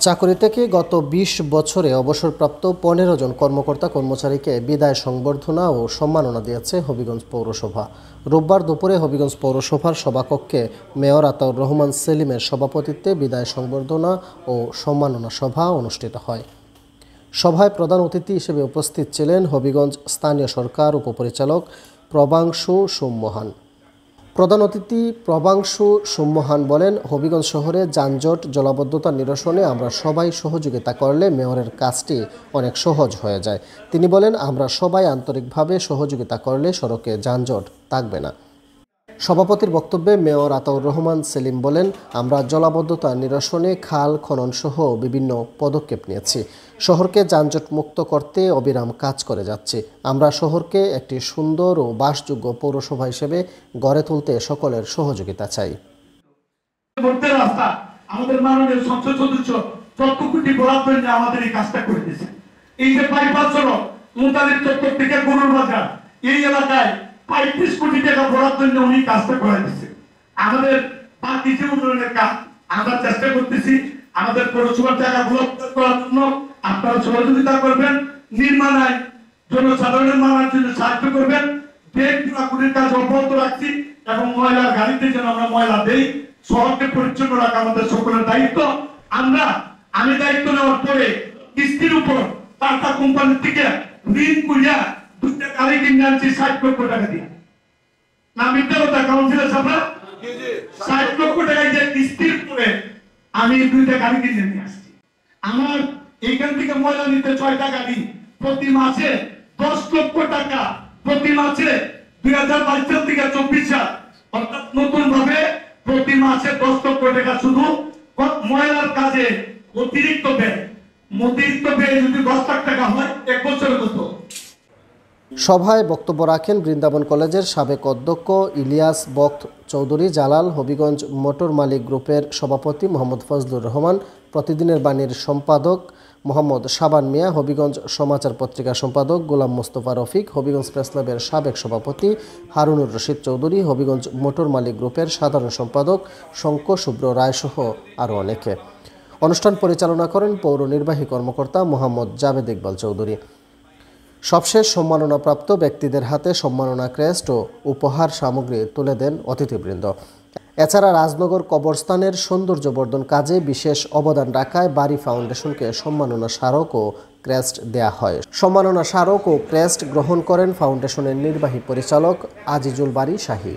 চাকরি থেকে গত ২০ বছরে অবসরপ্রাপ্ত ১৫ জন কর্মকর্তা কর্মচারীকে বিদায় সংবর্ধনা ও সম্মাননা দিয়েছে হবিগঞ্জ পৌরসভা। রোববার দুপুরে হবিগঞ্জ পৌরসভার সভাকক্ষে মেয়র আতাউর রহমান সেলিমের সভাপতিত্বে বিদায় সংবর্ধনা ও সম্মাননা সভা অনুষ্ঠিত হয়। সভায় প্রধান অতিথি হিসেবে উপস্থিত ছিলেন হবিগঞ্জ স্থানীয় সরকার উপপরিচালক প্রবাংশু সোমমোহন। প্রধান অতিথি প্রবাংশু সোমমোহন বলেন, হবিগঞ্জ শহরে যানজট জলাবদ্ধতা নিরসনে আমরা সবাই সহযোগিতা করলে মেয়রের কাজটি অনেক সহজ হয়ে যায়। তিনি বলেন, আমরা সবাই আন্তরিকভাবে সহযোগিতা করলে সড়কে যানজট থাকবে না। সভাপতির বক্তব্যে মেয়র আতাউর রহমান সেলিম বলেন, আমরা জলাবদ্ধতা নিরসনে খাল খনন সহ বিভিন্ন পদক্ষেপ নিয়েছি। শহরকে যানজট মুক্ত করতে অবিরাম কাজ করে যাচ্ছি। আমরা শহরকে একটি সুন্দর ও বাসযোগ্য পৌরসভা হিসেবে গড়ে তুলতে সকলের সহযোগিতা চাই। আমাদের মাননীয় সংসদ সদস্য ১৪ কোটি বরাদ্দ নিয়ে আমাদের এই কাজটা করে দিয়েছে। এই যে বাইপাস সড়ক মুতালিব চত্বর থেকে গরুর বাজার এই এলাকায় ৩৫ কোটি টাকা বরাদ্দ নিয়ে উনি কাজটা করে দিচ্ছে। আমাদের বাকি যে উন্নয়নের কাজ আমরা চেষ্টা করতেছি আমাদের পৌরসভার জায়গা ব্লক করার জন্য আপনারা সহযোগিতা করবেন, নির্মাণ আইন জনসাধারণের মানার জন্য সাহায্য করবেন। ব্রেক পুরাপুরির কাজ অব্যাহত রাখছি এবং ময়লার গাড়িতে যেন আমরা ময়লা দেই, শহরকে পরিচ্ছন্ন রাখা আমাদের সকলের দায়িত্ব। আমি দায়িত্ব নেওয়ার পরে কিস্তির উপর টাটা কোম্পানির থেকে ঋণ করিয়া 2টা গাড়ি কিনে আনছি ৬০ লক্ষ টাকা দিয়ে। না মিথ্যা কথা কাউন্সিলর সাহেবরা, ৬০ লক্ষ টাকা যে কিস্তির উপরে আমি 2টা গাড়ি কিনে নিয়ে আসছি। আমার এইখান থেকে ময়লা নিতে 6টা গাড়ি, প্রতি মাসে 10 লক্ষ টাকা, প্রতি মাসে 2022 সাল থেকে 24 সাল অর্থাৎ নতুন ভাবে প্রতি মাসে 10 লক্ষ টাকা শুধু ময়লার কাজে অতিরিক্ত ব্যয় যদি 10 লাখ টাকা হয় 1 বছরে কত। সভায় বক্তব্য রাখেন বৃন্দাবন কলেজের সাবেক অধ্যক্ষ ইলিয়াস বক্ত চৌধুরী জালাল, হবিগঞ্জ মোটর মালিক গ্রুপের সভাপতি মোহাম্মদ ফজলুর রহমান, প্রতিদিনের বাণীর সম্পাদক মোহাম্মদ শাবান মিয়া, হবিগঞ্জ সমাচার পত্রিকার সম্পাদক গোলাম মোস্তফা রফিক, হবিগঞ্জ প্রেসক্লাবের সাবেক সভাপতি হারুনুর রশিদ চৌধুরী, হবিগঞ্জ মোটর মালিক গ্রুপের সাধারণ সম্পাদক শঙ্খ শুভ্র রায় সহ আরও অনেকে। অনুষ্ঠান পরিচালনা করেন পৌর নির্বাহী কর্মকর্তা মোহাম্মদ জাভেদ ইকবাল চৌধুরী। সবশেষ সম্মাননাপ্রাপ্ত ব্যক্তিদের হাতে সম্মাননা ক্রেস্ট ও উপহার সামগ্রী তুলে দেন অতিথিবৃন্দ। এছাড়া রাজনগর কবরস্থানের সৌন্দর্যবর্ধন কাজে বিশেষ অবদান রাখায় বাড়ি ফাউন্ডেশনকে সম্মাননা স্মারক ও ক্রেস্ট দেয়া হয়। সম্মাননা স্মারক ও ক্রেস্ট গ্রহণ করেন ফাউন্ডেশনের নির্বাহী পরিচালক আজিজুল বারী শাহী।